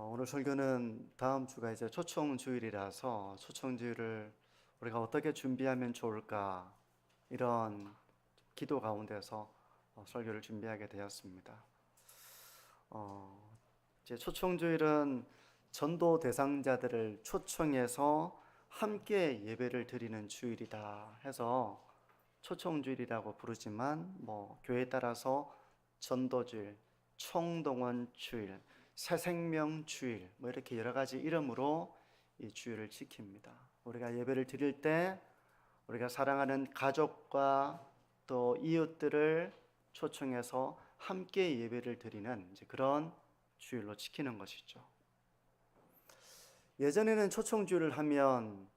오늘 설교는 다음 주가 이제 초청주일이라서 초청주일을 우리가 어떻게 준비하면 좋을까 이런 기도 가운데서 설교를 준비하게 되었습니다. 이제 초청주일은 전도 대상자들을 초청해서 함께 예배를 드리는 주일이다 해서 초청주일이라고 부르지만 교회에 따라서 전도주일, 총동원주일, 새생명주일 이렇게 여러 가지 이름으로 이 주일을 지킵니다. 우리가 예배를 드릴 때 우리가 사랑하는 가족과 또 이웃들을 초청해서 함께 예배를 드리는 이제 그런 주일로 지키는 것이죠. 예전에는 초청주일을 하면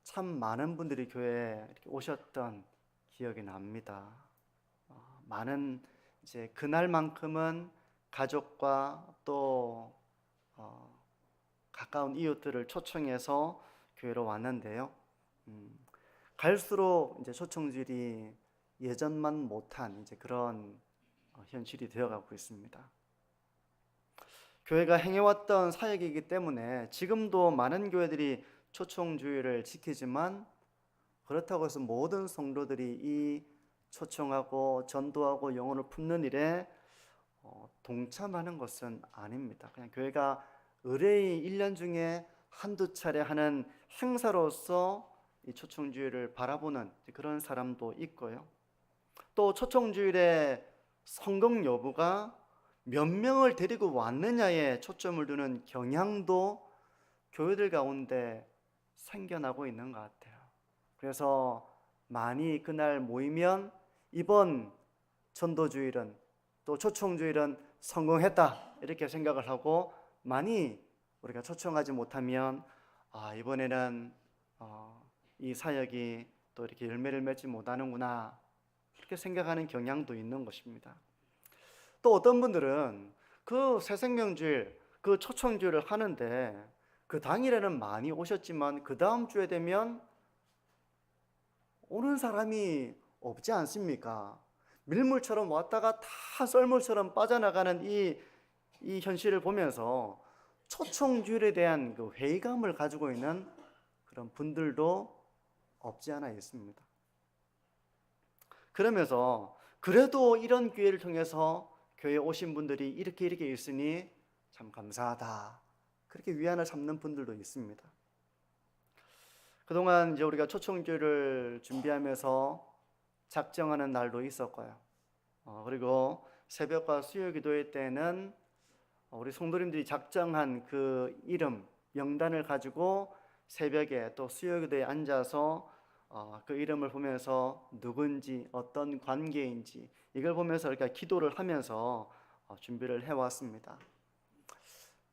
참 많은 분들이 교회에 이렇게 오셨던 기억이 납니다. 많은 이제 그날만큼은 가족과 또 가까운 이웃들을 초청해서 교회로 왔는데요. 갈수록 이제 초청주일이 예전만 못한 이제 그런 현실이 되어가고 있습니다. 교회가 행해왔던 사역이기 때문에 지금도 많은 교회들이 초청주일을 지키지만 그렇다고 해서 모든 성도들이 이 초청하고 전도하고 영혼을 품는 일에 동참하는 것은 아닙니다. 그냥 교회가 의뢰의 1년 중에 한두 차례 하는 행사로서 이 초청주일을 바라보는 그런 사람도 있고요. 또 초청주일의 성공 여부가 몇 명을 데리고 왔느냐에 초점을 두는 경향도 교회들 가운데 생겨나고 있는 것 같아요. 그래서 많이 그날 모이면 이번 전도주일은 또 초청주일은 성공했다 이렇게 생각을 하고, 많이 우리가 초청하지 못하면 이번에는 이 사역이 또 이렇게 열매를 맺지 못하는구나 이렇게 생각하는 경향도 있는 것입니다. 또 어떤 분들은 그 새생명주일, 그 초청주일을 하는데 그 당일에는 많이 오셨지만 그 다음 주에 되면 오는 사람이 없지 않습니까? 밀물처럼 왔다가 다 썰물처럼 빠져나가는 이 현실을 보면서 초청주일에 대한 그 회의감을 가지고 있는 그런 분들도 없지 않아 있습니다. 그러면서 그래도 이런 기회를 통해서 교회에 오신 분들이 이렇게 있으니 참 감사하다 그렇게 위안을 삼는 분들도 있습니다. 그동안 이제 우리가 초청주일을 준비하면서 작정하는 날도 있었고요. 그리고 새벽과 수요 기도회 때는 우리 성도님들이 작정한 그 이름, 명단을 가지고 새벽에 또 수요 기도에 앉아서 그 이름을 보면서 누군지 어떤 관계인지 이걸 보면서 우리가 기도를 하면서 준비를 해왔습니다.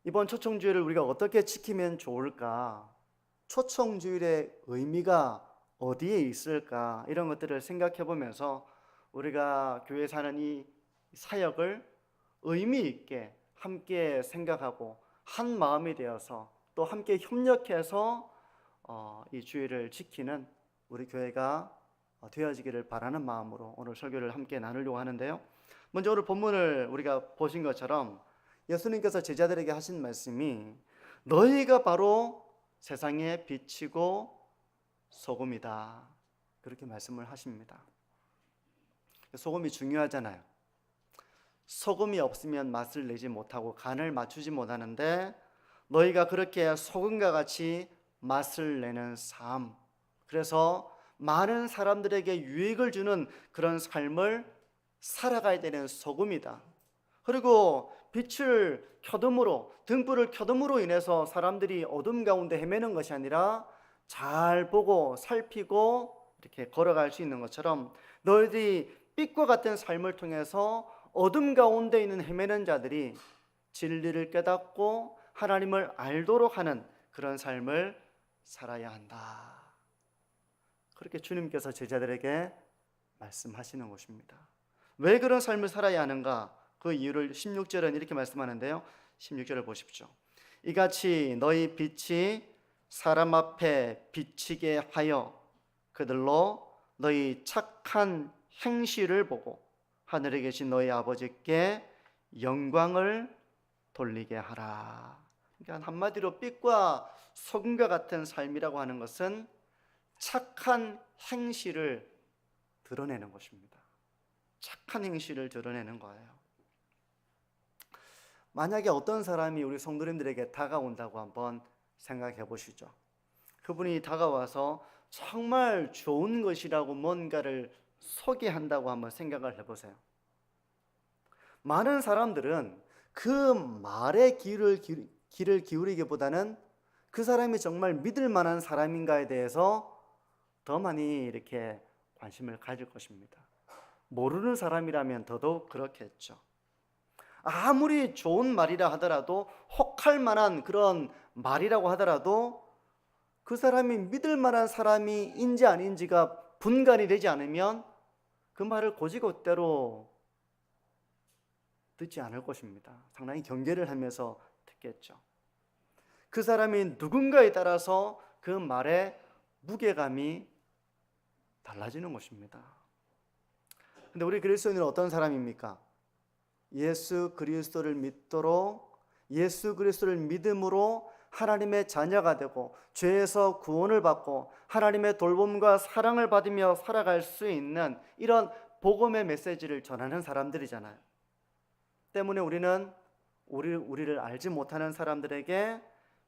이번 초청주일을 우리가 어떻게 지키면 좋을까? 초청주일의 의미가 어디에 있을까? 이런 것들을 생각해 보면서 우리가 교회에 사는 이 사역을 의미 있게 함께 생각하고 한 마음이 되어서 또 함께 협력해서 이 주일을 지키는 우리 교회가 되어지기를 바라는 마음으로 오늘 설교를 함께 나누려고 하는데요. 먼저 오늘 본문을 우리가 보신 것처럼 예수님께서 제자들에게 하신 말씀이 너희가 바로 세상의 빛이고 소금이다 그렇게 말씀을 하십니다. 소금이 중요하잖아요. 소금이 없으면 맛을 내지 못하고 간을 맞추지 못하는데 너희가 그렇게 소금과 같이 맛을 내는 삶, 그래서 많은 사람들에게 유익을 주는 그런 삶을 살아가야 되는 소금이다. 그리고 빛을 켜둠으로, 등불을 켜둠으로 인해서 사람들이 어둠 가운데 헤매는 것이 아니라 잘 보고 살피고 이렇게 걸어갈 수 있는 것처럼 너희들이 빛과 같은 삶을 통해서 어둠 가운데 있는 헤매는 자들이 진리를 깨닫고 하나님을 알도록 하는 그런 삶을 살아야 한다. 그렇게 주님께서 제자들에게 말씀하시는 것입니다. 왜 그런 삶을 살아야 하는가? 그 이유를 16절은 이렇게 말씀하는데요. 16절을 보십시오. 이같이 너희 빛이 사람 앞에 비치게 하여 그들로 너희 착한 행실을 보고 하늘에 계신 너희 아버지께 영광을 돌리게 하라. 그러니까 한마디로 빛과 소금과 같은 삶이라고 하는 것은 착한 행실을 드러내는 것입니다. 착한 행실을 드러내는 거예요. 만약에 어떤 사람이 우리 성도님들에게 다가온다고 한번 생각해 보시죠. 그분이 다가와서 정말 좋은 것이라고 뭔가를 소개한다고 한번 생각을 해보세요. 많은 사람들은 그 말에 귀를 기울이기보다는 그 사람이 정말 믿을 만한 사람인가에 대해서 더 많이 이렇게 관심을 가질 것입니다. 모르는 사람이라면 더더욱 그렇겠죠. 아무리 좋은 말이라 하더라도, 혹할 만한 그런 말이라고 하더라도 그 사람이 믿을 만한 사람인지 아닌지가 분간이 되지 않으면 그 말을 곧이곧대로 듣지 않을 것입니다. 상당히 경계를 하면서 듣겠죠. 그 사람이 누군가에 따라서 그 말의 무게감이 달라지는 것입니다. 근데 우리 그리스도인은 어떤 사람입니까? 예수 그리스도를 믿도록, 예수 그리스도를 믿음으로 하나님의 자녀가 되고 죄에서 구원을 받고 하나님의 돌봄과 사랑을 받으며 살아갈 수 있는 이런 복음의 메시지를 전하는 사람들이잖아요. 때문에 우리는 우리를 알지 못하는 사람들에게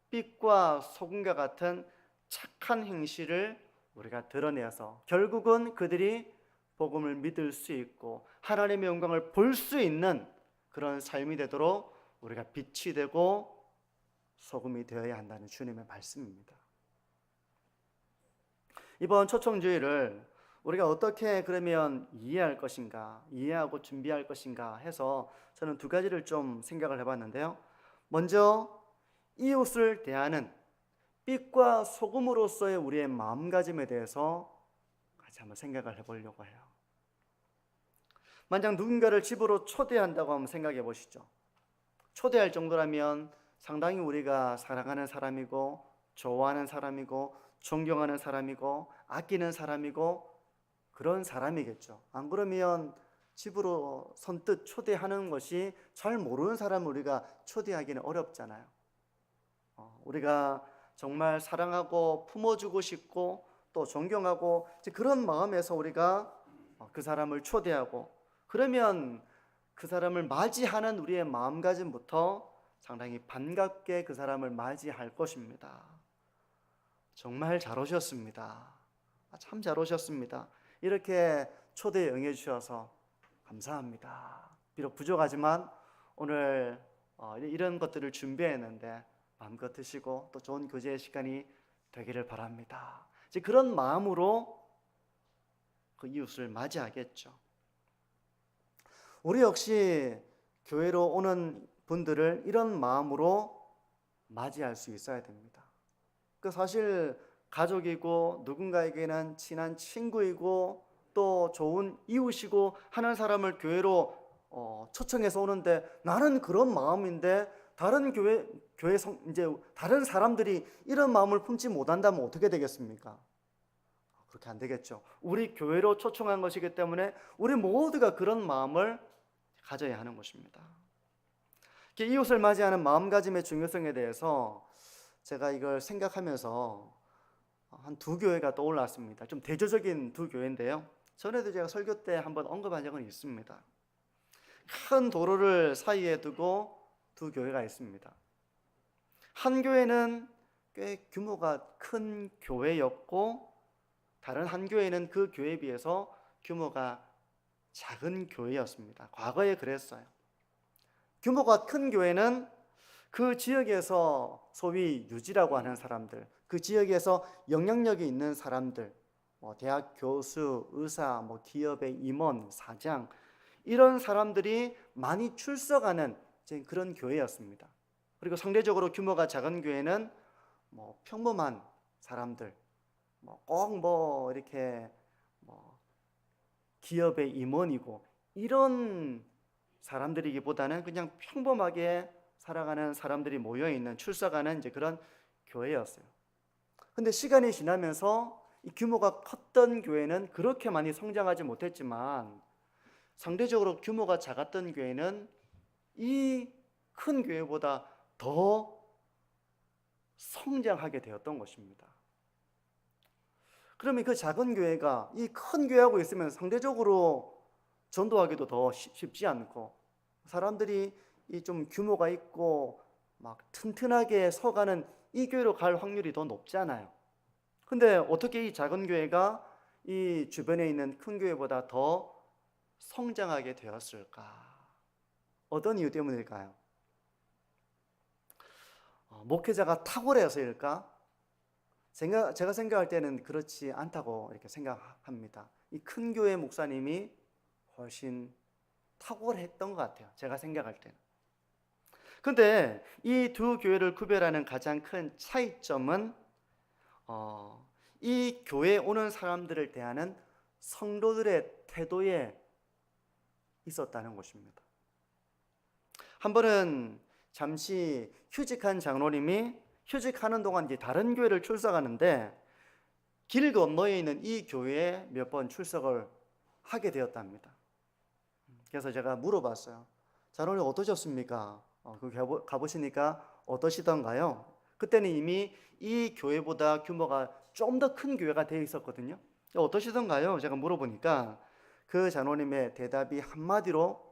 빛과 소금과 같은 착한 행실을 우리가 드러내서 결국은 그들이 복음을 믿을 수 있고 하나님의 영광을 볼 수 있는 그런 삶이 되도록 우리가 빛이 되고 소금이 되어야 한다는 주님의 말씀입니다. 이번 초청주의를 우리가 어떻게 그러면 이해할 것인가, 이해하고 준비할 것인가 해서 저는 두 가지를 좀 생각을 해봤는데요. 먼저 이웃을 대하는 빛과 소금으로서의 우리의 마음가짐에 대해서 같이 한번 생각을 해보려고 해요. 만약 누군가를 집으로 초대한다고 한번 생각해 보시죠. 초대할 정도라면 상당히 우리가 사랑하는 사람이고 좋아하는 사람이고 존경하는 사람이고 아끼는 사람이고 그런 사람이겠죠. 안 그러면 집으로 선뜻 초대하는 것이 잘 모르는 사람을 우리가 초대하기는 어렵잖아요. 우리가 정말 사랑하고 품어주고 싶고 또 존경하고 그런 마음에서 우리가 그 사람을 초대하고, 그러면 그 사람을 맞이하는 우리의 마음가짐부터 상당히 반갑게 그 사람을 맞이할 것입니다. 정말 잘 오셨습니다. 참 잘 오셨습니다. 이렇게 초대에 응해 주셔서 감사합니다. 비록 부족하지만 오늘 이런 것들을 준비했는데 마음껏 드시고 또 좋은 교제의 시간이 되기를 바랍니다. 이제 그런 마음으로 그 이웃을 맞이하겠죠. 우리 역시 교회로 오는 분들을 이런 마음으로 맞이할 수 있어야 됩니다. 그 사실 가족이고 누군가에게는 친한 친구이고 또 좋은 이웃이고 하는 사람을 교회로 초청해서 오는데 나는 그런 마음인데 다른 교회 이제 다른 사람들이 이런 마음을 품지 못한다면 어떻게 되겠습니까? 그렇게 안 되겠죠. 우리 교회로 초청한 것이기 때문에 우리 모두가 그런 마음을 가져야 하는 것입니다. 이웃을 맞이하는 마음가짐의 중요성에 대해서 제가 이걸 생각하면서 한 두 교회가 떠올랐습니다. 좀 대조적인 두 교회인데요. 전에도 제가 설교 때 한번 언급한 적은 있습니다. 큰 도로를 사이에 두고 두 교회가 있습니다. 한 교회는 꽤 규모가 큰 교회였고 다른 한 교회는 그 교회에 비해서 규모가 작은 교회였습니다. 과거에 그랬어요. 규모가 큰 교회는 그 지역에서 소위 유지라고 하는 사람들, 그 지역에서 영향력이 있는 사람들, 대학 교수, 의사, 기업의 임원, 사장 이런 사람들이 많이 출석하는 그런 교회였습니다. 그리고 상대적으로 규모가 작은 교회는 평범한 사람들, 꼭 이렇게 기업의 임원이고 이런 사람들이기보다는 그냥 평범하게 살아가는 사람들이 모여있는 출석하는 그런 교회였어요. 근데 시간이 지나면서 이 규모가 컸던 교회는 그렇게 많이 성장하지 못했지만 상대적으로 규모가 작았던 교회는 이 큰 교회보다 더 성장하게 되었던 것입니다. 그러면 그 작은 교회가 이 큰 교회하고 있으면 상대적으로 전도하기도 더 쉽지 않고, 사람들이 이 좀 규모가 있고 막 튼튼하게 서가는 이 교회로 갈 확률이 더 높잖아요. 근데 어떻게 이 작은 교회가 이 주변에 있는 큰 교회보다 더 성장하게 되었을까? 어떤 이유 때문일까요? 목회자가 탁월해서일까? 제가 생각할 때는 그렇지 않다고 이렇게 생각합니다. 이 큰 교회 목사님이 훨씬 탁월했던 것 같아요. 제가 생각할 때는. 근데 이 두 교회를 구별하는 가장 큰 차이점은 이 교회에 오는 사람들을 대하는 성도들의 태도에 있었다는 것입니다. 한 번은 잠시 휴직한 장로님이 휴직하는 동안 이제 다른 교회를 출석하는데 길 건너에 있는 이 교회에 몇 번 출석을 하게 되었답니다. 그래서 제가 물어봤어요. 장로님 어떠셨습니까? 가보시니까 어떠시던가요? 그때는 이미 이 교회보다 규모가 좀 더 큰 교회가 되어 있었거든요. 어떠시던가요? 제가 물어보니까 그 장로님의 대답이 한마디로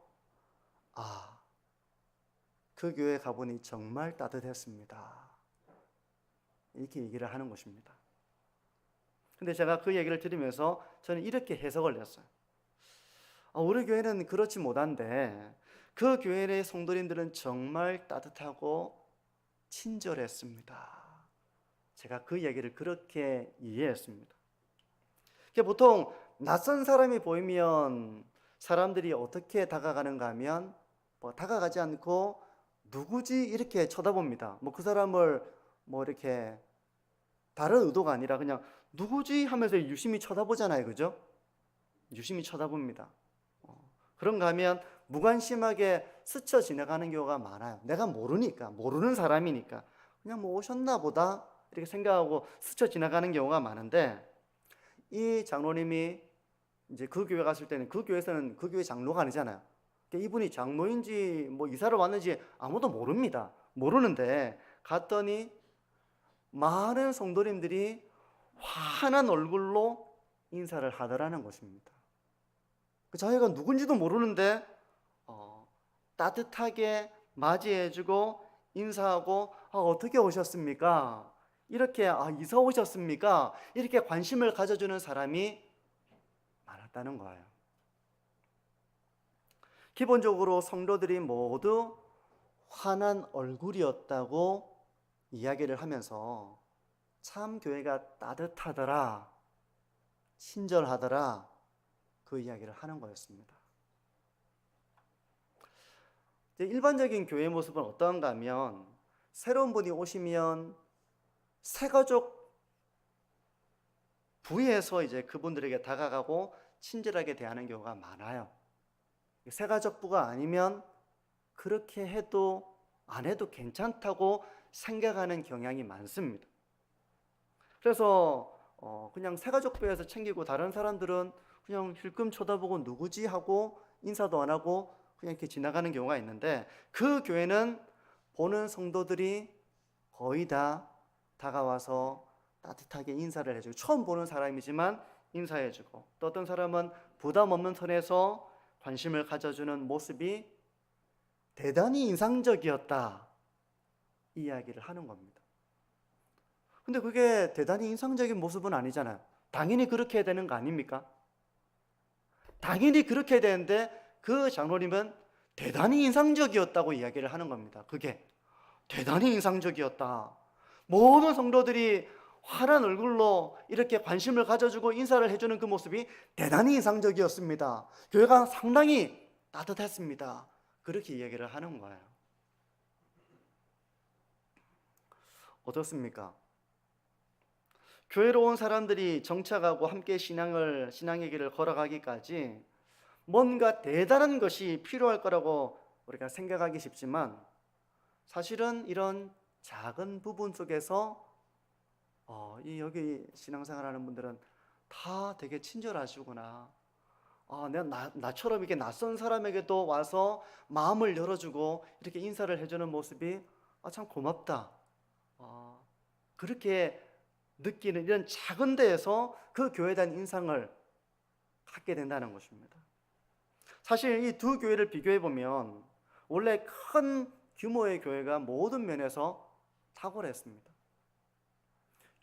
그 교회 가보니 정말 따뜻했습니다. 이렇게 얘기를 하는 것입니다. 근데 제가 그 얘기를 들으면서 저는 이렇게 해석을 했어요. 우리 교회는 그렇지 못한데 그 교회의 성도님들은 정말 따뜻하고 친절했습니다. 제가 그 얘기를 그렇게 이해했습니다. 보통 낯선 사람이 보이면 사람들이 어떻게 다가가는가 하면 다가가지 않고 누구지 이렇게 쳐다봅니다. 그 사람을 이렇게 다른 의도가 아니라 그냥 누구지 하면서 유심히 쳐다보잖아요. 그죠? 유심히 쳐다봅니다. 그런가 하면 무관심하게 스쳐 지나가는 경우가 많아요. 내가 모르니까, 모르는 사람이니까 그냥 오셨나 보다 이렇게 생각하고 스쳐 지나가는 경우가 많은데, 이 장로님이 이제 그 교회 갔을 때는 그 교회에서는 그 교회 장로가 아니잖아요. 이분이 장로인지 이사를 왔는지 아무도 모릅니다. 모르는데 갔더니 많은 성도님들이 환한 얼굴로 인사를 하더라는 것입니다. 자기가 누군지도 모르는데 따뜻하게 맞이해주고 인사하고 어떻게 오셨습니까? 이렇게 이사 오셨습니까? 이렇게 관심을 가져주는 사람이 많았다는 거예요. 기본적으로 성도들이 모두 환한 얼굴이었다고 이야기를 하면서 참 교회가 따뜻하더라, 친절하더라, 그 이야기를 하는 거였습니다. 일반적인 교회 모습은 어떠한가 하면 새로운 분이 오시면 새가족 부에서 이제 그분들에게 다가가고 친절하게 대하는 경우가 많아요. 새가족부가 아니면 그렇게 해도 안 해도 괜찮다고 생각하는 경향이 많습니다. 그래서 그냥 새가족부에서 챙기고 다른 사람들은 그냥 힐끔 쳐다보고 누구지 하고 인사도 안 하고 그냥 이렇게 지나가는 경우가 있는데, 그 교회는 보는 성도들이 거의 다 다가와서 따뜻하게 인사를 해주고, 처음 보는 사람이지만 인사해주고, 또 어떤 사람은 부담 없는 선에서 관심을 가져주는 모습이 대단히 인상적이었다, 이 이야기를 하는 겁니다. 근데 그게 대단히 인상적인 모습은 아니잖아요. 당연히 그렇게 해야 되는 거 아닙니까? 당연히 그렇게 해야 되는데 그 장로님은 대단히 인상적이었다고 이야기를 하는 겁니다. 그게 대단히 인상적이었다. 모든 성도들이 환한 얼굴로 이렇게 관심을 가져주고 인사를 해주는 그 모습이 대단히 인상적이었습니다. 교회가 상당히 따뜻했습니다. 그렇게 이야기를 하는 거예요. 어떻습니까? 교회로 온 사람들이 정착하고 함께 신앙의 길을 걸어가기까지 뭔가 대단한 것이 필요할 거라고 우리가 생각하기 쉽지만, 사실은 이런 작은 부분 속에서 여기 신앙생활하는 분들은 다 되게 친절하시구나. 나처럼 이렇게 낯선 사람에게도 와서 마음을 열어주고 이렇게 인사를 해주는 모습이 참 고맙다. 그렇게 느끼는 이런 작은 데에서 그 교회에 대한 인상을 갖게 된다는 것입니다. 사실 이 두 교회를 비교해 보면 원래 큰 규모의 교회가 모든 면에서 탁월했습니다.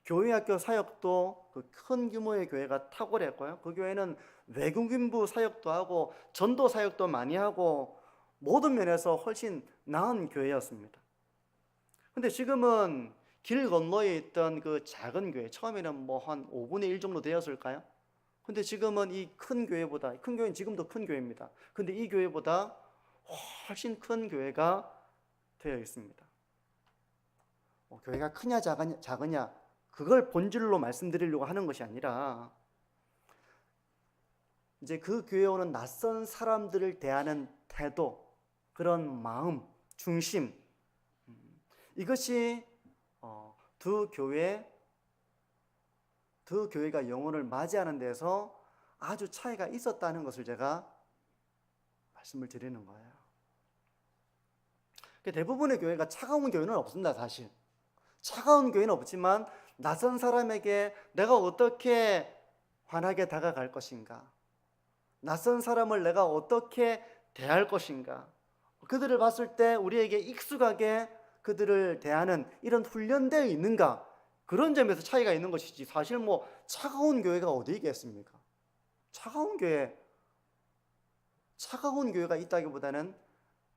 교회학교 사역도 그 큰 규모의 교회가 탁월했고요. 그 교회는 외국인부 사역도 하고 전도 사역도 많이 하고 모든 면에서 훨씬 나은 교회였습니다. 근데 지금은 길 건너에 있던 그 작은 교회, 처음에는 뭐 한 5분의 1 정도 되었을까요? 근데 지금은 이 큰 교회보다, 큰 교회는 지금도 큰 교회입니다. 근데 이 교회보다 훨씬 큰 교회가 되어 있습니다. 교회가 크냐 작으냐 그걸 본질로 말씀드리려고 하는 것이 아니라 이제 그 교회에 오는 낯선 사람들을 대하는 태도, 그런 마음, 중심, 이것이 두 교회가 영혼을 맞이하는 데서 아주 차이가 있었다는 것을 제가 말씀을 드리는 거예요. 대부분의 교회가 차가운 교회는 없습니다. 사실 차가운 교회는 없지만 낯선 사람에게 내가 어떻게 환하게 다가갈 것인가, 낯선 사람을 내가 어떻게 대할 것인가, 그들을 봤을 때 우리에게 익숙하게 그들을 대하는 이런 훈련되어 있는가, 그런 점에서 차이가 있는 것이지 사실 뭐 차가운 교회가 어디 있겠습니까? 차가운 교회가 있다기보다는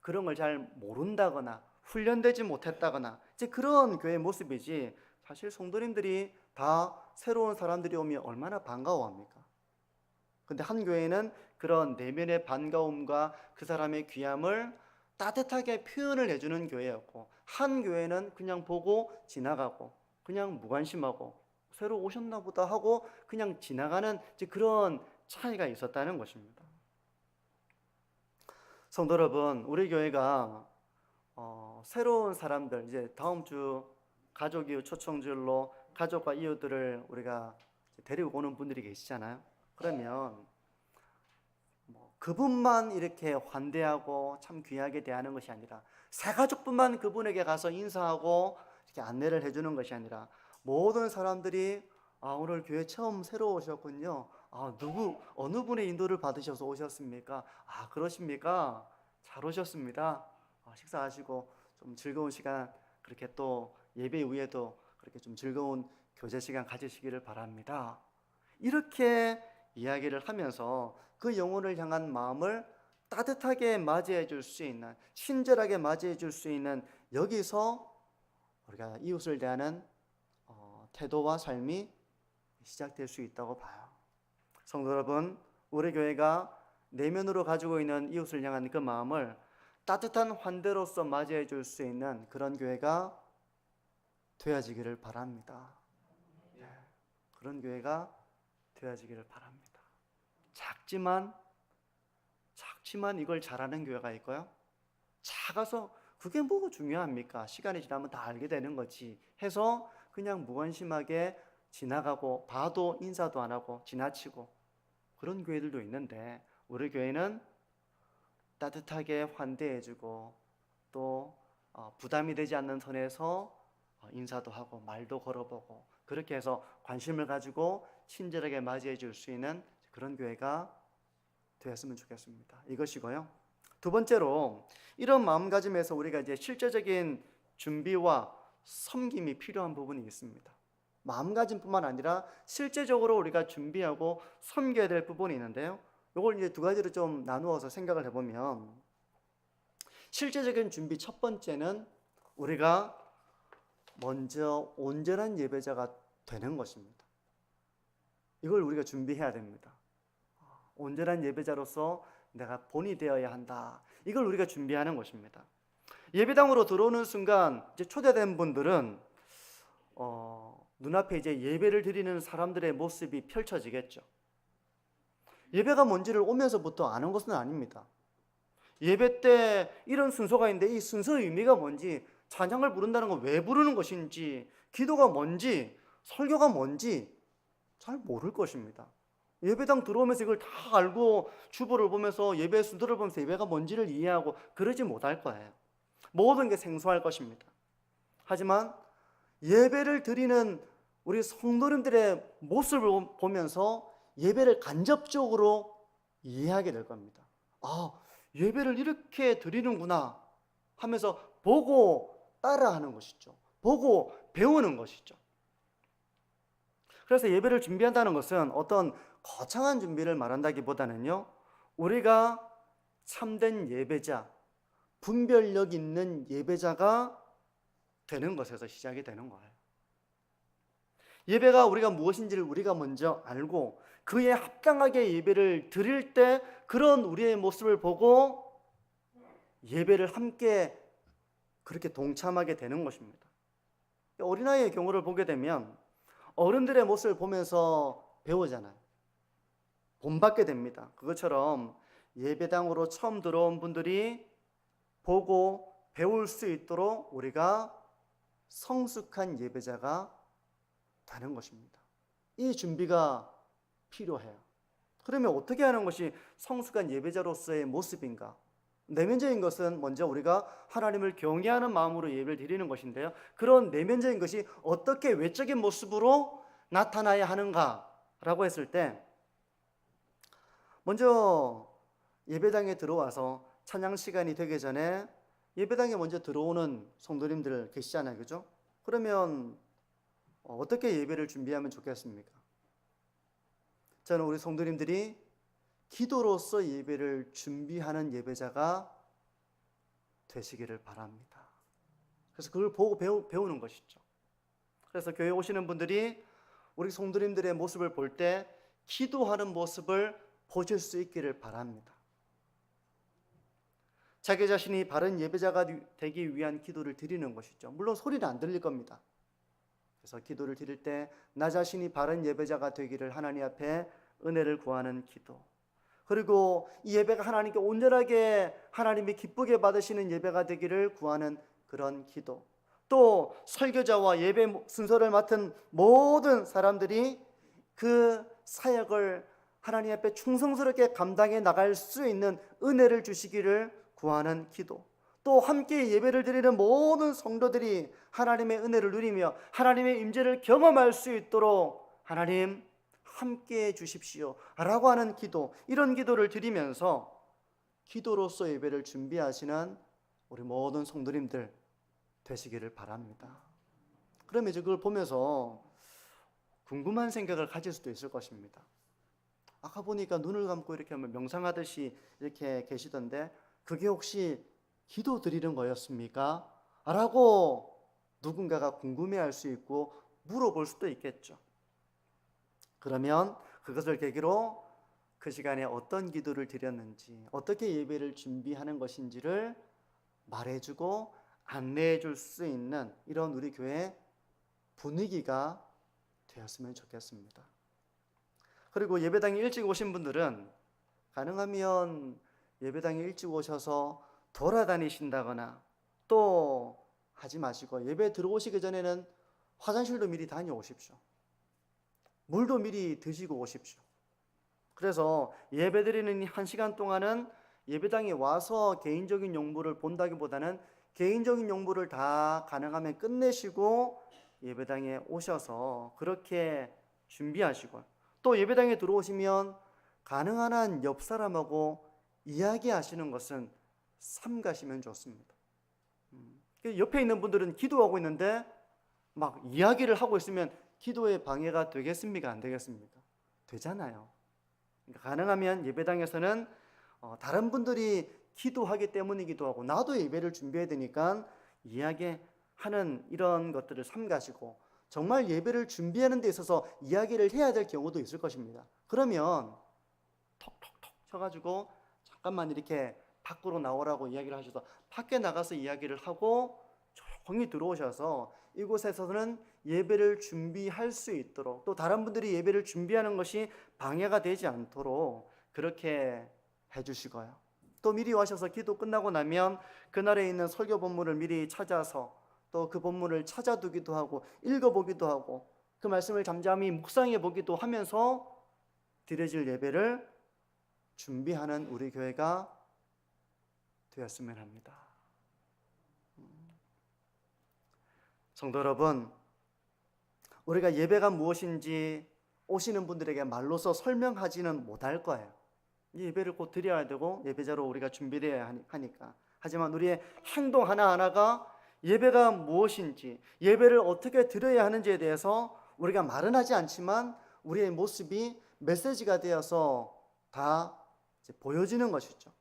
그런 걸 잘 모른다거나 훈련되지 못했다거나 이제 그런 교회의 모습이지, 사실 성도님들이 다 새로운 사람들이 오면 얼마나 반가워합니까? 근데 한 교회는 그런 내면의 반가움과 그 사람의 귀함을 따뜻하게 표현을 해주는 교회였고, 한 교회는 그냥 보고 지나가고 그냥 무관심하고 새로 오셨나 보다 하고 그냥 지나가는 그런 차이가 있었다는 것입니다. 성도 여러분, 우리 교회가 새로운 사람들, 이제 다음 주 가족 이웃 초청절로 가족과 이웃들을 우리가 데리고 오는 분들이 계시잖아요. 그러면 그분만 이렇게 환대하고 참 귀하게 대하는 것이 아니라 새가족분만 그분에게 가서 인사하고 이렇게 안내를 해주는 것이 아니라 모든 사람들이 오늘 교회 처음 새로 오셨군요. 어느 분의 인도를 받으셔서 오셨습니까? 그러십니까? 잘 오셨습니다. 식사하시고 좀 즐거운 시간, 그렇게 또 예배 이후에도 그렇게 좀 즐거운 교제 시간 가지시기를 바랍니다. 이렇게 이야기를 하면서 그 영혼을 향한 마음을 따뜻하게 맞이해 줄 수 있는, 친절하게 맞이해 줄 수 있는, 여기서 우리가 이웃을 대하는 태도와 삶이 시작될 수 있다고 봐요. 성도 여러분, 우리 교회가 내면으로 가지고 있는 이웃을 향한 그 마음을 따뜻한 환대로서 맞이해 줄 수 있는 그런 교회가 되어지기를 바랍니다. 그런 교회가 되어지기를 바랍니다. 작지만 이걸 잘하는 교회가 있고요, 작아서 그게 뭐가 중요합니까? 시간이 지나면 다 알게 되는 거지 해서 그냥 무관심하게 지나가고 봐도 인사도 안 하고 지나치고 그런 교회들도 있는데, 우리 교회는 따뜻하게 환대해주고 또 부담이 되지 않는 선에서 인사도 하고 말도 걸어보고 그렇게 해서 관심을 가지고 친절하게 맞이해 줄 수 있는 그런 교회가 되었으면 좋겠습니다. 이것이고요. 두 번째로, 이런 마음가짐에서 우리가 이제 실제적인 준비와 섬김이 필요한 부분이 있습니다. 마음가짐뿐만 아니라 실제적으로 우리가 준비하고 섬겨야 될 부분이 있는데요, 이걸 이제 두 가지로 좀 나누어서 생각을 해보면, 실제적인 준비 첫 번째는 우리가 먼저 온전한 예배자가 되는 것입니다. 이걸 우리가 준비해야 됩니다. 온전한 예배자로서 내가 본이 되어야 한다. 이걸 우리가 준비하는 것입니다. 예배당으로 들어오는 순간 이제 초대된 분들은 눈앞에 이제 예배를 드리는 사람들의 모습이 펼쳐지겠죠. 예배가 뭔지를 오면서부터 아는 것은 아닙니다. 예배 때 이런 순서가 있는데 이 순서의 의미가 뭔지, 찬양을 부른다는 건 왜 부르는 것인지, 기도가 뭔지, 설교가 뭔지 잘 모를 것입니다. 예배당 들어오면서 이걸 다 알고 주보를 보면서 예배 순서를 보면서 예배가 뭔지를 이해하고 그러지 못할 거예요. 모든 게 생소할 것입니다. 하지만 예배를 드리는 우리 성도님들의 모습을 보면서 예배를 간접적으로 이해하게 될 겁니다. 아, 예배를 이렇게 드리는구나 하면서 보고 따라하는 것이죠. 보고 배우는 것이죠. 그래서 예배를 준비한다는 것은 어떤 거창한 준비를 말한다기보다는요, 우리가 참된 예배자, 분별력 있는 예배자가 되는 것에서 시작이 되는 거예요. 예배가 우리가 무엇인지를 우리가 먼저 알고 그에 합당하게 예배를 드릴 때 그런 우리의 모습을 보고 예배를 함께 그렇게 동참하게 되는 것입니다. 어린아이의 경우를 보게 되면 어른들의 모습을 보면서 배우잖아요. 본받게 됩니다. 그것처럼 예배당으로 처음 들어온 분들이 보고 배울 수 있도록 우리가 성숙한 예배자가 되는 것입니다. 이 준비가 필요해요. 그러면 어떻게 하는 것이 성숙한 예배자로서의 모습인가? 내면적인 것은 먼저 우리가 하나님을 경외하는 마음으로 예배를 드리는 것인데요, 그런 내면적인 것이 어떻게 외적인 모습으로 나타나야 하는가라고 했을 때, 먼저 예배당에 들어와서 찬양 시간이 되기 전에 예배당에 먼저 들어오는 성도님들 계시잖아요, 그죠? 그러면 어떻게 예배를 준비하면 좋겠습니까? 저는 우리 성도님들이 기도로서 예배를 준비하는 예배자가 되시기를 바랍니다. 그래서 그걸 보고 배우는 것이죠. 그래서 교회 오시는 분들이 우리 성도님들의 모습을 볼 때 기도하는 모습을 보실 수 있기를 바랍니다. 자기 자신이 바른 예배자가 되기 위한 기도를 드리는 것이죠. 물론 소리는 안 들릴 겁니다. 그래서 기도를 드릴 때 나 자신이 바른 예배자가 되기를 하나님 앞에 은혜를 구하는 기도, 그리고 이 예배가 하나님께 온전하게 하나님이 기쁘게 받으시는 예배가 되기를 구하는 그런 기도, 또 설교자와 예배 순서를 맡은 모든 사람들이 그 사역을 하나님 앞에 충성스럽게 감당해 나갈 수 있는 은혜를 주시기를 구하는 기도, 또 함께 예배를 드리는 모든 성도들이 하나님의 은혜를 누리며 하나님의 임재를 경험할 수 있도록 하나님 함께해 주십시오 라고 하는 기도, 이런 기도를 드리면서 기도로서 예배를 준비하시는 우리 모든 성도님들 되시기를 바랍니다. 그러면 이제 그걸 보면서 궁금한 생각을 가질 수도 있을 것입니다. 아까 보니까 눈을 감고 이렇게 하면 명상하듯이 이렇게 계시던데 그게 혹시 기도 드리는 거였습니까? 라고 누군가가 궁금해할 수 있고 물어볼 수도 있겠죠. 그러면 그것을 계기로 그 시간에 어떤 기도를 드렸는지, 어떻게 예배를 준비하는 것인지를 말해주고 안내해 줄 수 있는 이런 우리 교회 분위기가 되었으면 좋겠습니다. 그리고 예배당에 일찍 오신 분들은 가능하면 예배당에 일찍 오셔서 돌아다니신다거나 또 하지 마시고, 예배 들어오시기 전에는 화장실도 미리 다녀오십시오. 물도 미리 드시고 오십시오. 그래서 예배 드리는 1시간 동안은 예배당에 와서 개인적인 용무를 본다기보다는 개인적인 용무를 다 가능하면 끝내시고 예배당에 오셔서 그렇게 준비하시고, 또 예배당에 들어오시면 가능한 한 옆 사람하고 이야기하시는 것은 삼가시면 좋습니다. 옆에 있는 분들은 기도하고 있는데 막 이야기를 하고 있으면 기도에 방해가 되겠습니까? 안 되겠습니까? 되잖아요. 그러니까 가능하면 예배당에서는 다른 분들이 기도하기 때문이기도 하고 나도 예배를 준비해야 되니까 이야기하는 이런 것들을 삼가시고, 정말 예배를 준비하는 데 있어서 이야기를 해야 될 경우도 있을 것입니다. 그러면 톡톡톡 쳐가지고 잠깐만 이렇게 밖으로 나오라고 이야기를 하셔서 밖에 나가서 이야기를 하고 조용히 들어오셔서 이곳에서는 예배를 준비할 수 있도록, 또 다른 분들이 예배를 준비하는 것이 방해가 되지 않도록 그렇게 해주시고요. 또 미리 와셔서 기도 끝나고 나면 그날에 있는 설교 본문을 미리 찾아서 또 그 본문을 찾아두기도 하고 읽어보기도 하고 그 말씀을 잠잠히 묵상해 보기도 하면서 드려질 예배를 준비하는 우리 교회가 되었으면 합니다. 성도 여러분, 우리가 예배가 무엇인지 오시는 분들에게 말로써 설명하지는 못할 거예요. 이 예배를 곧 드려야 되고 예배자로 우리가 준비되어야 하니까. 하지만 우리의 행동 하나하나가 예배가 무엇인지, 예배를 어떻게 드려야 하는지에 대해서 우리가 말은 하지 않지만 우리의 모습이 메시지가 되어서 다 이제 보여지는 것이죠.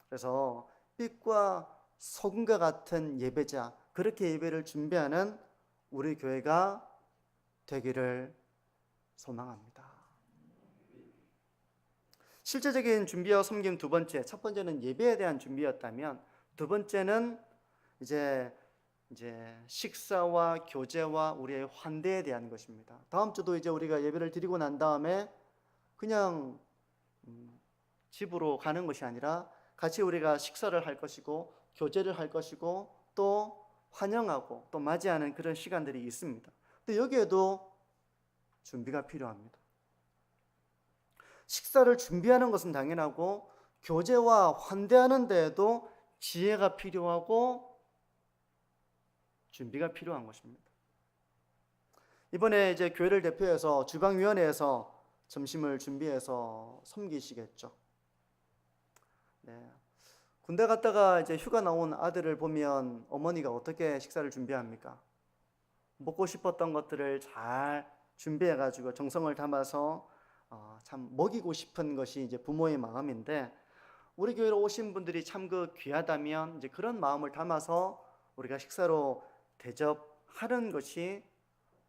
그래서 빛과 소금과 같은 예배자, 그렇게 예배를 준비하는 우리 교회가 되기를 소망합니다. 실제적인 준비와 섬김 두 번째, 첫 번째는 예배에 대한 준비였다면 두 번째는 이제 식사와 교제와 우리의 환대에 대한 것입니다. 다음 주도 이제 우리가 예배를 드리고 난 다음에 그냥 집으로 가는 것이 아니라 같이 우리가 식사를 할 것이고 교제를 할 것이고 또 환영하고 또 맞이하는 그런 시간들이 있습니다. 근데 여기에도 준비가 필요합니다. 식사를 준비하는 것은 당연하고 교제와 환대하는 데에도 지혜가 필요하고 준비가 필요한 것입니다. 이번에 이제 교회를 대표해서 주방위원회에서 점심을 준비해서 섬기시겠죠. 네. 군대 갔다가 이제 휴가 나온 아들을 보면 어머니가 어떻게 식사를 준비합니까? 먹고 싶었던 것들을 잘 준비해가지고 정성을 담아서 참 먹이고 싶은 것이 이제 부모의 마음인데, 우리 교회로 오신 분들이 참 그 귀하다면 이제 그런 마음을 담아서 우리가 식사로 대접하는 것이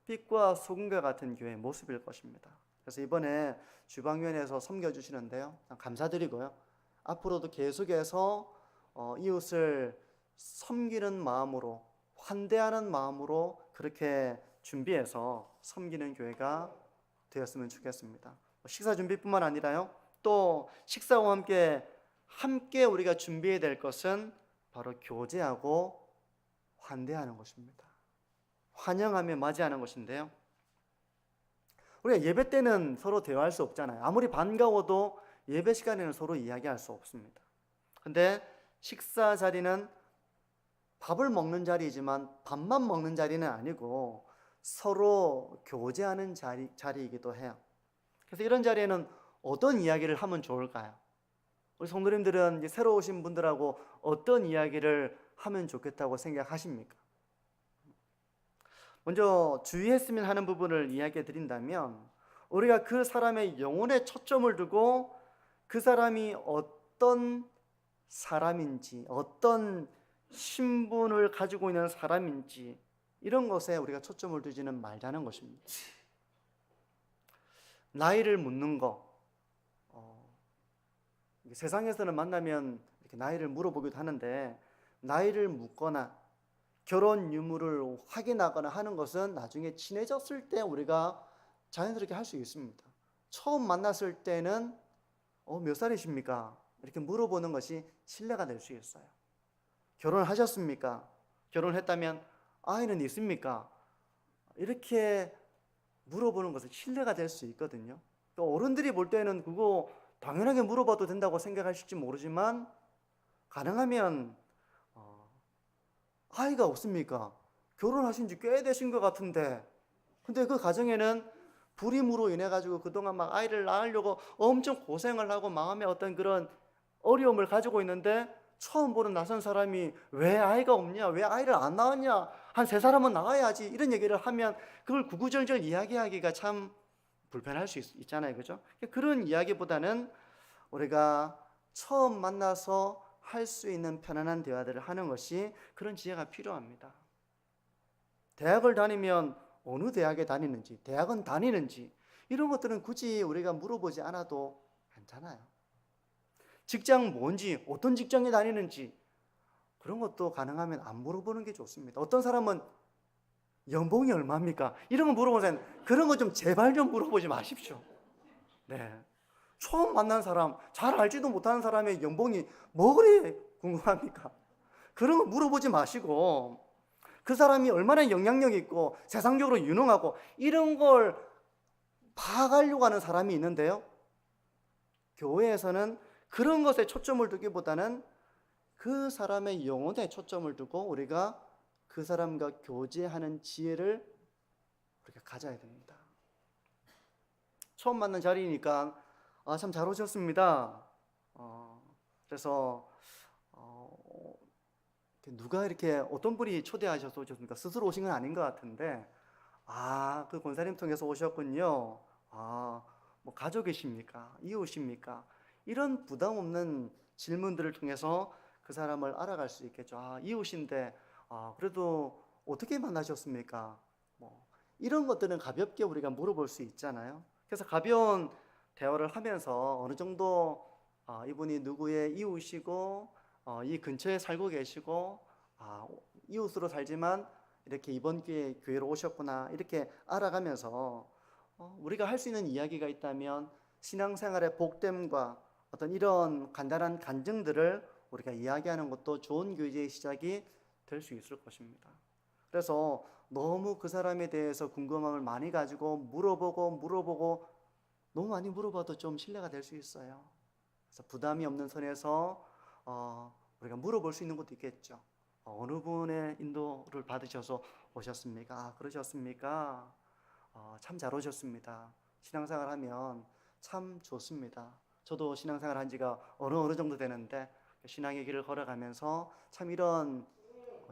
빛과 소금과 같은 교회의 모습일 것입니다. 그래서 이번에 주방위원회에서 섬겨주시는데요, 감사드리고요. 앞으로도 계속해서 이웃을 섬기는 마음으로, 환대하는 마음으로 그렇게 준비해서 섬기는 교회가 되었으면 좋겠습니다. 식사 준비뿐만 아니라요, 또 식사와 함께 우리가 준비해야 될 것은 바로 교제하고 환대하는 것입니다. 환영하며 맞이하는 것인데요, 우리가 예배 때는 서로 대화할 수 없잖아요. 아무리 반가워도 예배 시간에는 서로 이야기할 수 없습니다. 근데 식사 자리는 밥을 먹는 자리이지만 밥만 먹는 자리는 아니고 서로 교제하는 자리이기도 해요. 그래서 이런 자리에는 어떤 이야기를 하면 좋을까요? 우리 성도님들은 이제 새로 오신 분들하고 어떤 이야기를 하면 좋겠다고 생각하십니까? 먼저 주의했으면 하는 부분을 이야기해 드린다면, 우리가 그 사람의 영혼에 초점을 두고 그 사람이 어떤 사람인지, 어떤 신분을 가지고 있는 사람인지, 이런 것에 우리가 초점을 두지는 말자는 것입니다. 나이를 묻는 거, 세상에서는 만나면 이렇게 나이를 물어보기도 하는데, 나이를 묻거나 결혼 유무를 확인하거나 하는 것은 나중에 친해졌을 때 우리가 자연스럽게 할 수 있습니다. 처음 만났을 때는 몇 살이십니까? 이렇게 물어보는 것이 신뢰가 될 수 있어요. 결혼하셨습니까? 결혼했다면 아이는 있습니까? 이렇게 물어보는 것은 신뢰가 될 수 있거든요. 또 어른들이 볼 때는 그거 당연하게 물어봐도 된다고 생각하실지 모르지만, 가능하면 아이가 없습니까? 결혼하신 지 꽤 되신 것 같은데, 근데 그 가정에는 불임으로 인해 가지고 그동안 막 아이를 낳으려고 엄청 고생을 하고 마음에 어떤 그런 어려움을 가지고 있는데, 처음 보는 낯선 사람이 왜 아이가 없냐, 왜 아이를 안 낳았냐, 한 3사람은 낳아야지, 이런 얘기를 하면 그걸 구구절절 이야기하기가 참 불편할 수 있잖아요, 그죠? 그런 이야기보다는 우리가 처음 만나서 할 수 있는 편안한 대화들을 하는 것이, 그런 지혜가 필요합니다. 대학을 다니면 어느 대학에 다니는지, 대학은 다니는지, 이런 것들은 굳이 우리가 물어보지 않아도 괜찮아요. 직장 뭔지, 어떤 직장에 다니는지, 그런 것도 가능하면 안 물어보는 게 좋습니다. 어떤 사람은 연봉이 얼마입니까? 이런 거 물어보면, 그런 거 좀 제발 좀 물어보지 마십시오. 네. 처음 만난 사람, 잘 알지도 못하는 사람의 연봉이 뭐 그리 궁금합니까? 그런 거 물어보지 마시고, 그 사람이 얼마나 영향력 있고 세상적으로 유능하고 이런 걸 파악하려고 하는 사람이 있는데요, 교회에서는 그런 것에 초점을 두기보다는 그 사람의 영혼에 초점을 두고 우리가 그 사람과 교제하는 지혜를 우리가 가져야 됩니다. 처음 만난 자리니까 참 잘 오셨습니다. 그래서 누가 이렇게 어떤 분이 초대하셔서 오셨습니까? 스스로 오신 건 아닌 것 같은데 그 권사님 통해서 오셨군요. 뭐 가족이십니까? 이웃입니까? 이런 부담 없는 질문들을 통해서 그 사람을 알아갈 수 있겠죠. 이웃인데 그래도 어떻게 만나셨습니까? 뭐 이런 것들은 가볍게 우리가 물어볼 수 있잖아요. 그래서 가벼운 대화를 하면서 어느 정도 이분이 누구의 이웃이고 이 근처에 살고 계시고 이웃으로 살지만 이렇게 이번 기회에 교회로 오셨구나 이렇게 알아가면서 우리가 할 수 있는 이야기가 있다면 신앙생활의 복됨과 어떤 이런 간단한 간증들을 우리가 이야기하는 것도 좋은 교제의 시작이 될 수 있을 것입니다. 그래서 너무 그 사람에 대해서 궁금함을 많이 가지고 물어보고 너무 많이 물어봐도 좀 신뢰가 될 수 있어요. 그래서 부담이 없는 선에서 우리가 물어볼 수 있는 것도 있겠죠. 어느 분의 인도를 받으셔서 오셨습니까? 그러셨습니까? 참 잘 오셨습니다. 신앙생활 하면 참 좋습니다. 저도 신앙생활 한 지가 어느 정도 되는데 신앙의 길을 걸어가면서 참 이런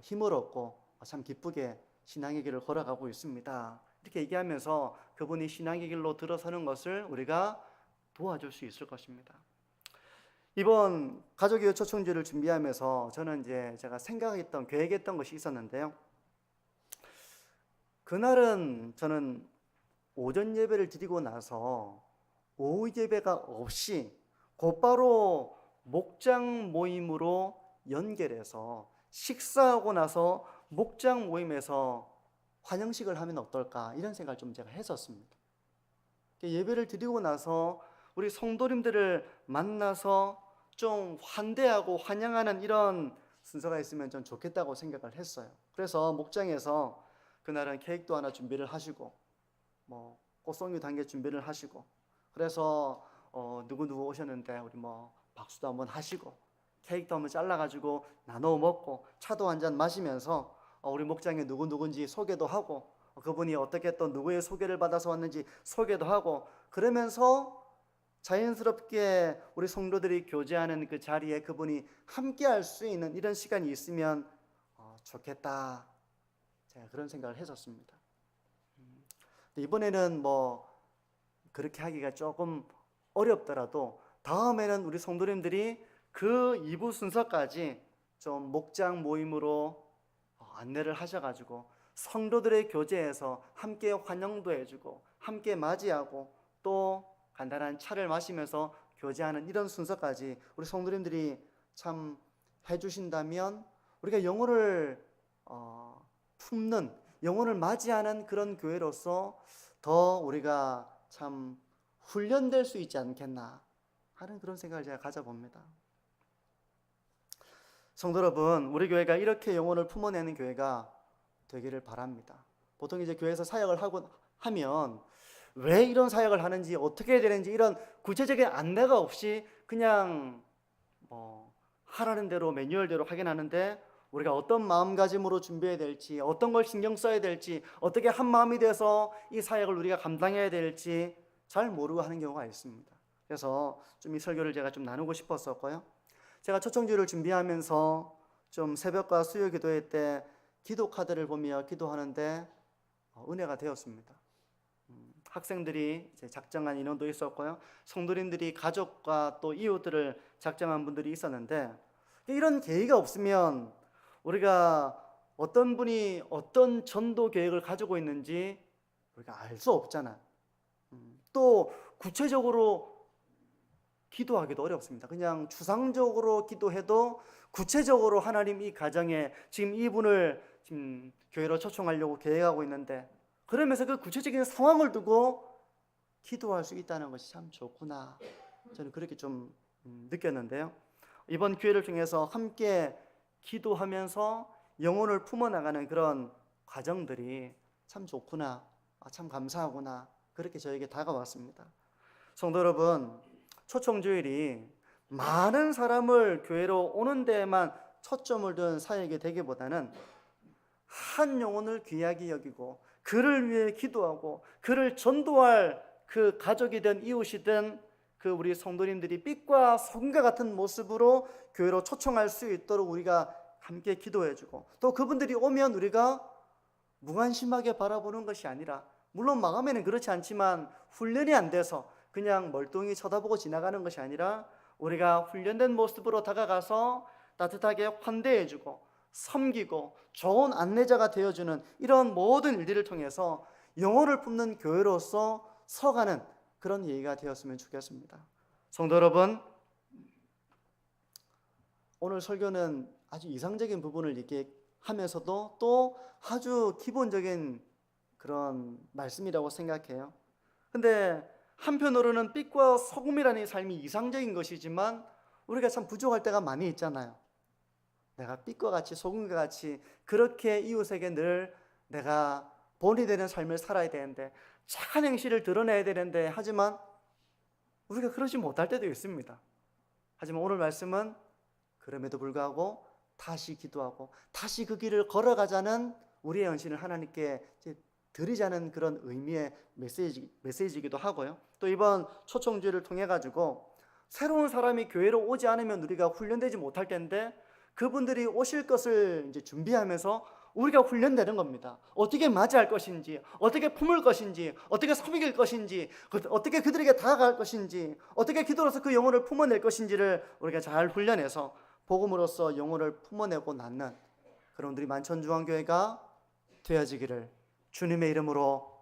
힘을 얻고 참 기쁘게 신앙의 길을 걸어가고 있습니다. 이렇게 얘기하면서 그분이 신앙의 길로 들어서는 것을 우리가 도와줄 수 있을 것입니다. 이번 가족이요 초청주를 준비하면서 저는 이제 제가 생각했던 계획했던 것이 있었는데요. 그날은 저는 오전 예배를 드리고 나서 오후 예배가 없이 곧바로 목장 모임으로 연결해서 식사하고 나서 목장 모임에서 환영식을 하면 어떨까 이런 생각을 좀 제가 했었습니다. 예배를 드리고 나서 우리 성도님들을 만나서 좀 환대하고 환영하는 이런 순서가 있으면 좀 좋겠다고 생각을 했어요. 그래서 목장에서 그날은 케이크도 하나 준비를 하시고 뭐 꽃송이 단계 준비를 하시고 그래서 누구 오셨는데 우리 뭐 박수도 한번 하시고 케이크도 한번 잘라가지고 나눠 먹고 차도 한잔 마시면서 우리 목장에 누군지 소개도 하고 그분이 어떻게 또 누구의 소개를 받아서 왔는지 소개도 하고 그러면서 자연스럽게 우리 성도들이 교제하는 그 자리에 그분이 함께 할 수 있는 이런 시간이 있으면 좋겠다. 제가 그런 생각을 했었습니다. 이번에는 뭐 그렇게 하기가 조금 어렵더라도 다음에는 우리 성도님들이 그 2부 순서까지 좀 목장 모임으로 안내를 하셔가지고 성도들의 교제에서 함께 환영도 해주고 함께 맞이하고 또 간단한 차를 마시면서 교제하는 이런 순서까지 우리 성도님들이 참 해주신다면 우리가 영혼을 품는 영혼을 맞이하는 그런 교회로서 더 우리가 참 훈련될 수 있지 않겠나 하는 그런 생각을 제가 가져봅니다. 성도 여러분, 우리 교회가 이렇게 영혼을 품어내는 교회가 되기를 바랍니다. 보통 이제 교회에서 사역을 하면 왜 이런 사역을 하는지 어떻게 해야 되는지 이런 구체적인 안내가 없이 그냥 뭐 하라는 대로 매뉴얼대로 하긴 하는데 우리가 어떤 마음가짐으로 준비해야 될지 어떤 걸 신경 써야 될지 어떻게 한 마음이 돼서 이 사역을 우리가 감당해야 될지 잘 모르고 하는 경우가 있습니다. 그래서 좀 이 설교를 제가 좀 나누고 싶었었고요. 제가 초청주를 준비하면서 좀 새벽과 수요 기도회 때 기도 카드를 보며 기도하는데 은혜가 되었습니다. 학생들이 이제 작정한 인원도 있었고요. 성도님들이 가족과 또 이웃들을 작정한 분들이 있었는데 이런 계기가 없으면 우리가 어떤 분이 어떤 전도 계획을 가지고 있는지 우리가 알 수 없잖아요. 또 구체적으로 기도하기도 어렵습니다. 그냥 추상적으로 기도해도 구체적으로 하나님 이 가정에 지금 이분을 지금 교회로 초청하려고 계획하고 있는데 그러면서 그 구체적인 상황을 두고 기도할 수 있다는 것이 참 좋구나. 저는 그렇게 좀 느꼈는데요. 이번 기회를 통해서 함께 기도하면서 영혼을 품어나가는 그런 과정들이 참 좋구나. 참 감사하구나. 그렇게 저에게 다가왔습니다. 성도 여러분, 초청주일이 많은 사람을 교회로 오는 데에만 초점을 둔 사역이 되기보다는 한 영혼을 귀하게 여기고 그를 위해 기도하고 그를 전도할 그 가족이든 이웃이든 그 우리 성도님들이 빛과 소금과 같은 모습으로 교회로 초청할 수 있도록 우리가 함께 기도해주고, 또 그분들이 오면 우리가 무관심하게 바라보는 것이 아니라, 물론 마음에는 그렇지 않지만 훈련이 안 돼서 그냥 멀뚱히 쳐다보고 지나가는 것이 아니라, 우리가 훈련된 모습으로 다가가서 따뜻하게 환대해주고 섬기고 좋은 안내자가 되어주는 이런 모든 일들을 통해서 영혼을 품는 교회로서 서가는 그런 예의가 되었으면 좋겠습니다. 성도 여러분, 오늘 설교는 아주 이상적인 부분을 얘기하면서도 또 아주 기본적인 그런 말씀이라고 생각해요. 근데 한편으로는 빛과 소금이라는 삶이 이상적인 것이지만 우리가 참 부족할 때가 많이 있잖아요. 내가 빛과 같이 소금과 같이 그렇게 이웃에게 늘 내가 본이 되는 삶을 살아야 되는데, 착한 행실을 드러내야 되는데, 하지만 우리가 그러지 못할 때도 있습니다. 하지만 오늘 말씀은 그럼에도 불구하고 다시 기도하고 다시 그 길을 걸어가자는 우리의 헌신을 하나님께 드리자는 그런 의미의 메시지이기도 하고요. 또 이번 초청주의를 통해 가지고 새로운 사람이 교회로 오지 않으면 우리가 훈련되지 못할 텐데, 그분들이 오실 것을 이제 준비하면서 우리가 훈련되는 겁니다. 어떻게 맞이할 것인지, 어떻게 품을 것인지, 어떻게 섬길 것인지, 어떻게 그들에게 다가갈 것인지, 어떻게 기도로서 그 영혼을 품어낼 것인지를 우리가 잘 훈련해서 복음으로써 영혼을 품어내고 낳는 그런 우리 만천중앙교회가 되어지기를 주님의 이름으로